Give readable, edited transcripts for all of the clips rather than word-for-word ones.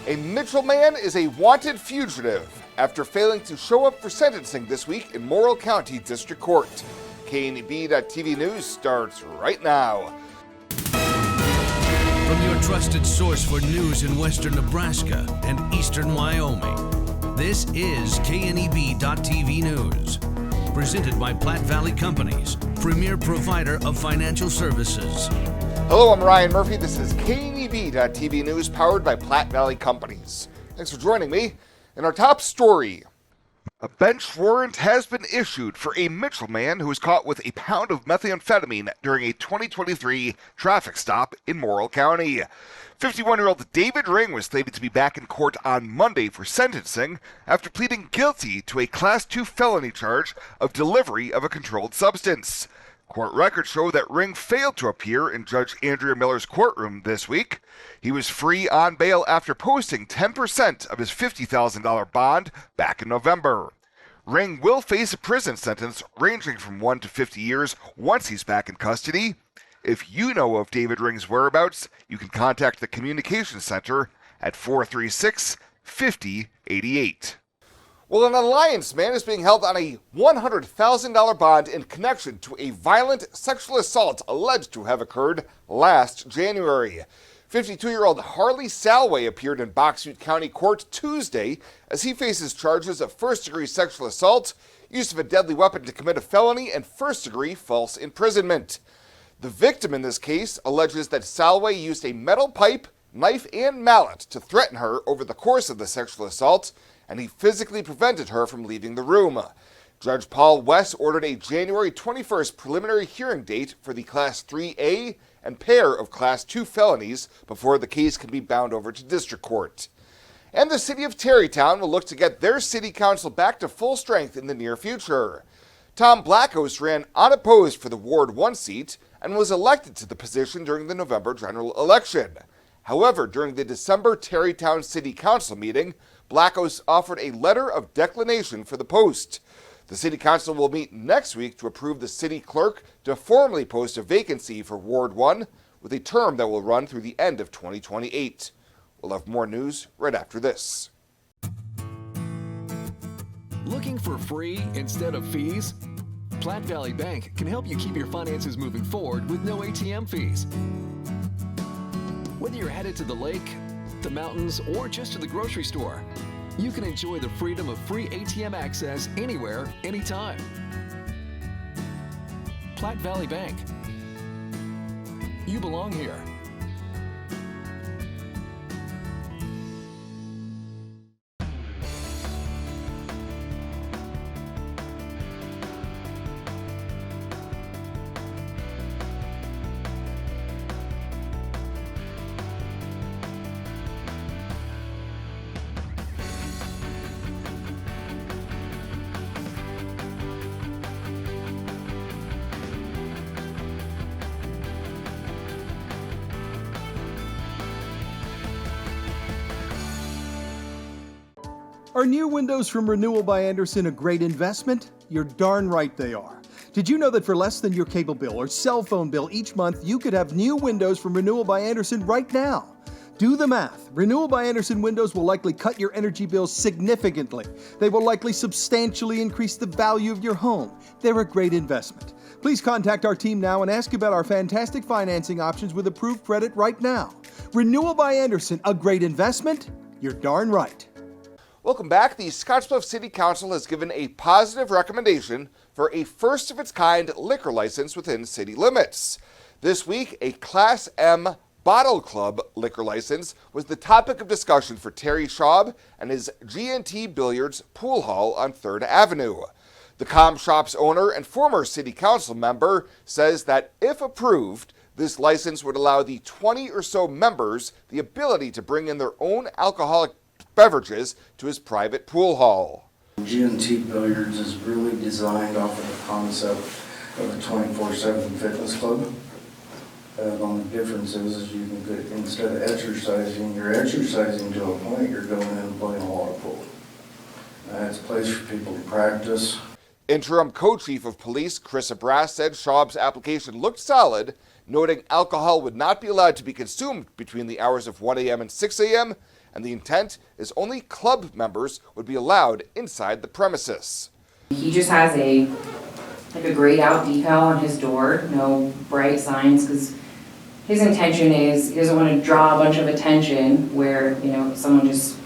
A Mitchell man is a wanted fugitive after failing to show up for sentencing this week in Morrill County District Court. KNEB.TV News starts right now. From your trusted source for news in western Nebraska and eastern Wyoming, this is KNEB.TV News. Presented by Platte Valley Companies, premier provider of financial services. Hello, I'm Ryan Murphy. This is KNEB.TV News powered by Platte Valley Companies. Thanks for joining me. In our top story, a bench warrant has been issued for a Mitchell man who was caught with a pound of methamphetamine during a 2023 traffic stop in Morrill County. 51-year-old David Ring was slated to be back in court on Monday for sentencing after pleading guilty to a Class 2 felony charge of delivery of a controlled substance. Court records show that Ring failed to appear in Judge Andrea Miller's courtroom this week. He was free on bail after posting 10% of his $50,000 bond back in November. Ring will face a prison sentence ranging from 1 to 50 years once he's back in custody. If you know of David Ring's whereabouts, you can contact the Communications Center at 436-5088. Well, an Alliance man is being held on a $100,000 bond in connection to a violent sexual assault alleged to have occurred last January. 52-year-old Harley Salway appeared in Box Butte County Court Tuesday as he faces charges of first-degree sexual assault, use of a deadly weapon to commit a felony, and first-degree false imprisonment. The victim in this case alleges that Salway used a metal pipe, knife, and mallet to threaten her over the course of the sexual assault, and he physically prevented her from leaving the room. Judge Paul West ordered a January 21st preliminary hearing date for the Class 3A and pair of Class 2 felonies before the case can be bound over to district court. And the city of Terrytown will look to get their city council back to full strength in the near future. Tom Blackos ran unopposed for the Ward 1 seat and was elected to the position during the November general election. However, during the December Terrytown City Council meeting, Blackos offered a letter of declination for the post. The City Council will meet next week to approve the city clerk to formally post a vacancy for Ward 1 with a term that will run through the end of 2028. We'll have more news right after this. Looking for free instead of fees? Platte Valley Bank can help you keep your finances moving forward with no ATM fees. Whether you're headed to the lake, the mountains, or just to the grocery store, you can enjoy the freedom of free ATM access anywhere, anytime. Platte Valley Bank. You belong here. Are new windows from Renewal by Andersen a great investment? You're darn right they are. Did you know that for less than your cable bill or cell phone bill each month, you could have new windows from Renewal by Andersen right now? Do the math. Renewal by Andersen windows will likely cut your energy bills significantly. They will likely substantially increase the value of your home. They're a great investment. Please contact our team now and ask about our fantastic financing options with approved credit right now. Renewal by Andersen, a great investment? You're darn right. Welcome back. The Scottsbluff City Council has given a positive recommendation for a first-of-its-kind liquor license within city limits. This week, a Class M Bottle Club liquor license was the topic of discussion for Terry Schaub and his G&T Billiards Pool Hall on 3rd Avenue. The Com Shop's owner and former City Council member says that if approved, this license would allow the 20 or so members the ability to bring in their own alcoholic beverages to his private pool hall. G&T Billiards is really designed off of the concept of a 24/7 fitness club. The only difference is you can get, instead of exercising, you're exercising to a point, you're going in and playing a lot of pool. It's a place for people to practice. Interim Co-Chief of Police Chris Abras said Schaub's application looked solid, noting alcohol would not be allowed to be consumed between the hours of 1 a.m. and 6 a.m., and the intent is only club members would be allowed inside the premises. He just has a grayed out decal on his door, no bright signs, because his intention is he doesn't want to draw a bunch of attention where, someone just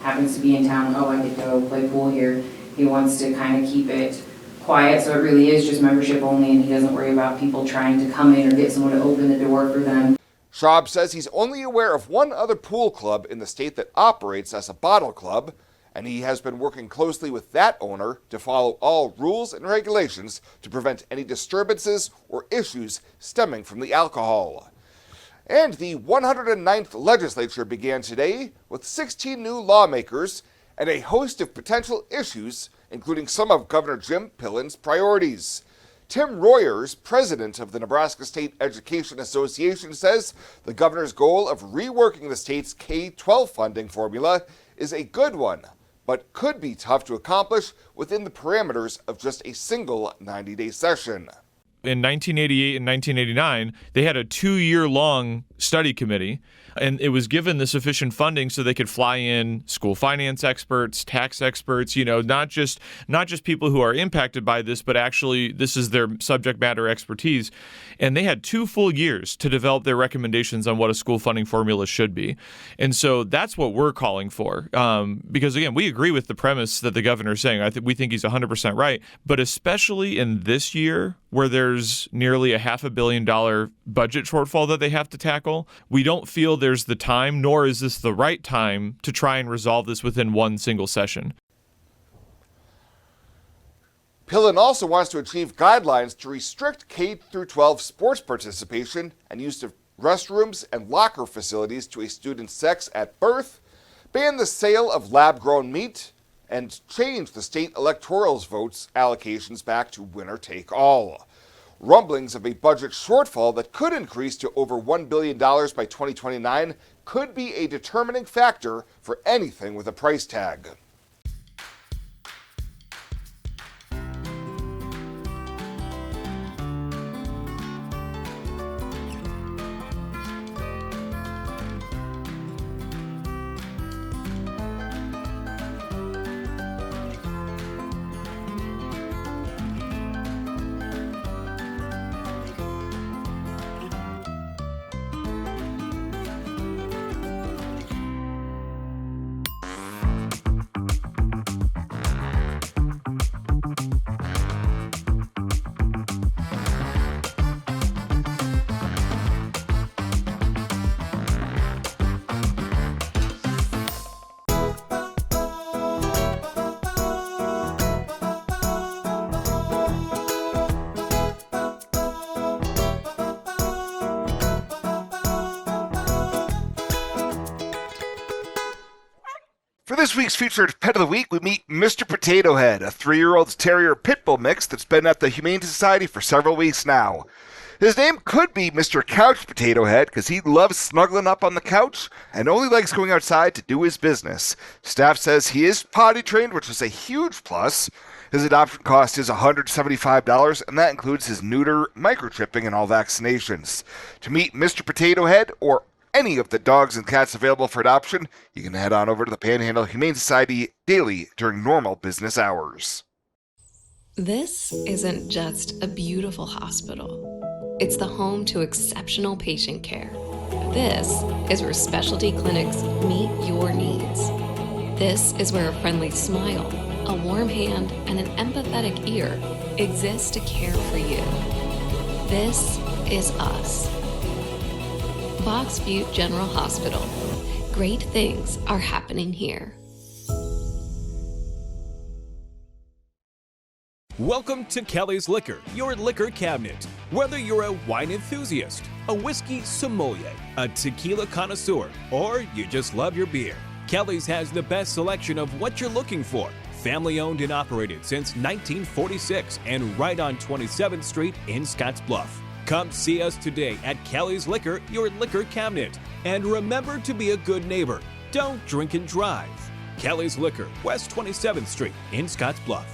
happens to be in town, oh, I could go play pool here. He wants to kind of keep it quiet, so it really is just membership only, and he doesn't worry about people trying to come in or get someone to open the door for them. Schaub says he's only aware of one other pool club in the state that operates as a bottle club, and he has been working closely with that owner to follow all rules and regulations to prevent any disturbances or issues stemming from the alcohol. And the 109th legislature began today with 16 new lawmakers and a host of potential issues, including some of Governor Jim Pillen's priorities. Tim Royers, president of the Nebraska State Education Association, says the governor's goal of reworking the state's K-12 funding formula is a good one, but could be tough to accomplish within the parameters of just a single 90-day session. In 1988 and 1989, they had a 2-year-long study committee, and it was given the sufficient funding so they could fly in school finance experts, tax experts, not just people who are impacted by this, but actually this is their subject matter expertise. And they had 2 full years to develop their recommendations on what a school funding formula should be. And so that's what we're calling for. Because, again, we agree with the premise that the governor is saying. We think he's 100% right. But especially in this year, where there's nearly a $500 million budget shortfall that they have to tackle, we don't feel there's the time, nor is this the right time, to try and resolve this within one single session. Pillen also wants to achieve guidelines to restrict K-12 sports participation and use of restrooms and locker facilities to a student's sex at birth, ban the sale of lab-grown meat, and change the state electoral's votes allocations back to winner-take-all. Rumblings of a budget shortfall that could increase to over $1 billion by 2029 could be a determining factor for anything with a price tag. For this week's featured Pet of the Week, we meet Mr. Potato Head, a 3-year-old terrier pit bull mix that's been at the Humane Society for several weeks now. His name could be Mr. Couch Potato Head because he loves snuggling up on the couch and only likes going outside to do his business. Staff says he is potty trained, which is a huge plus. His adoption cost is $175, and that includes his neuter, microchipping, and all vaccinations. To meet Mr. Potato Head or any of the dogs and cats available for adoption, you can head on over to the Panhandle Humane Society daily during normal business hours. This isn't just a beautiful hospital. It's the home to exceptional patient care. This is where specialty clinics meet your needs. This is where a friendly smile, a warm hand, and an empathetic ear exist to care for you. This is us. Box Butte General Hospital. Great things are happening here. Welcome to Kelly's Liquor, your liquor cabinet. Whether you're a wine enthusiast, a whiskey sommelier, a tequila connoisseur, or you just love your beer, Kelly's has the best selection of what you're looking for. Family owned and operated since 1946 and right on 27th Street in Scottsbluff. Come see us today at Kelly's Liquor, your liquor cabinet. And remember to be a good neighbor. Don't drink and drive. Kelly's Liquor, West 27th Street in Scottsbluff.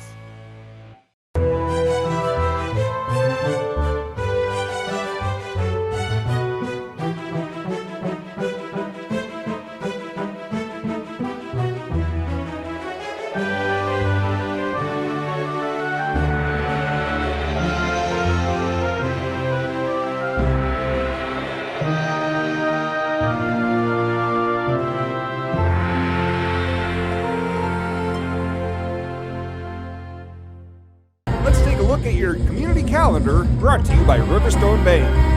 your community calendar, brought to you by Riverstone Bank.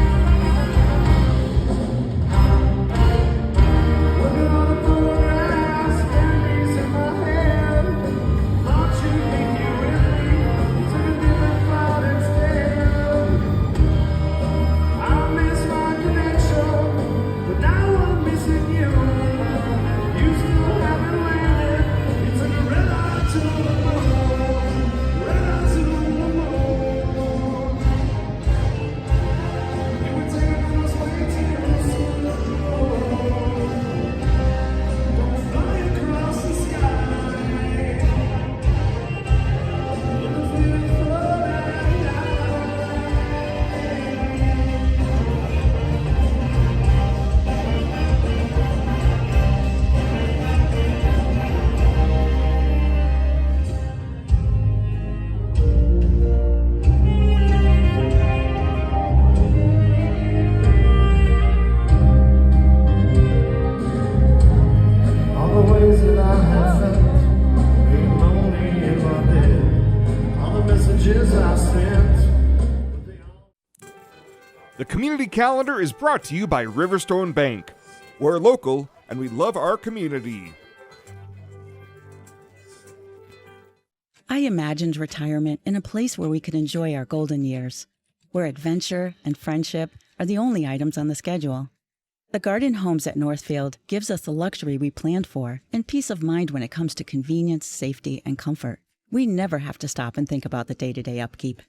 The community calendar is brought to you by Riverstone Bank. We're local and we love our community. I imagined retirement in a place where we could enjoy our golden years, where adventure and friendship are the only items on the schedule. The Garden Homes at Northfield gives us the luxury we planned for and peace of mind when it comes to convenience, safety, and comfort. We never have to stop and think about the day-to-day upkeep.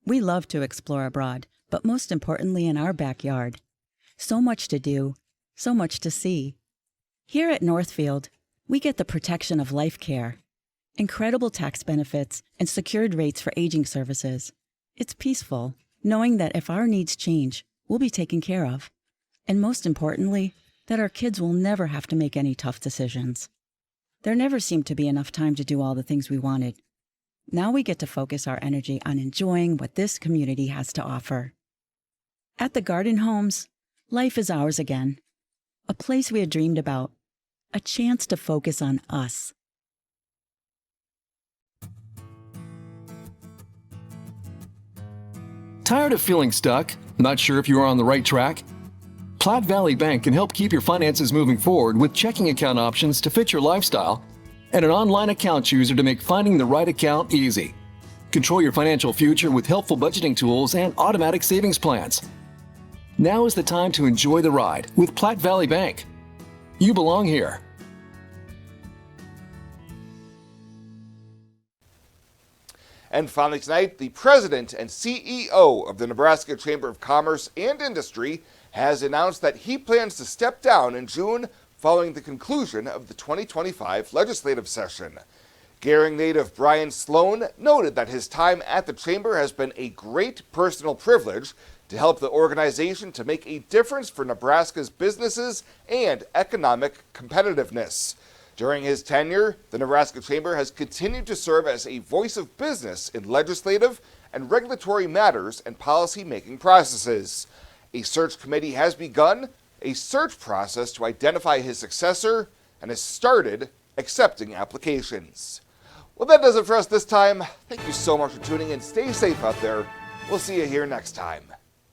We love to explore abroad, but most importantly in our backyard. So much to do, so much to see. Here at Northfield, we get the protection of life care, incredible tax benefits, and secured rates for aging services. It's peaceful, knowing that if our needs change, we'll be taken care of. And most importantly, that our kids will never have to make any tough decisions. There never seemed to be enough time to do all the things we wanted. Now we get to focus our energy on enjoying what this community has to offer. At the Garden Homes, life is ours again. A place we had dreamed about. A chance to focus on us. Tired of feeling stuck? Not sure if you are on the right track? Platte Valley Bank can help keep your finances moving forward with checking account options to fit your lifestyle and an online account chooser to make finding the right account easy. Control your financial future with helpful budgeting tools and automatic savings plans. Now is the time to enjoy the ride with Platte Valley Bank. You belong here. And finally tonight, the president and CEO of the Nebraska Chamber of Commerce and Industry has announced that he plans to step down in June following the conclusion of the 2025 legislative session. Gering native Brian Sloan noted that his time at the Chamber has been a great personal privilege to help the organization to make a difference for Nebraska's businesses and economic competitiveness. During his tenure, the Nebraska Chamber has continued to serve as a voice of business in legislative and regulatory matters and policy-making processes. A search committee has begun a search process to identify his successor and has started accepting applications. Well, that does it for us this time. Thank you so much for tuning in. Stay safe out there. We'll see you here next time.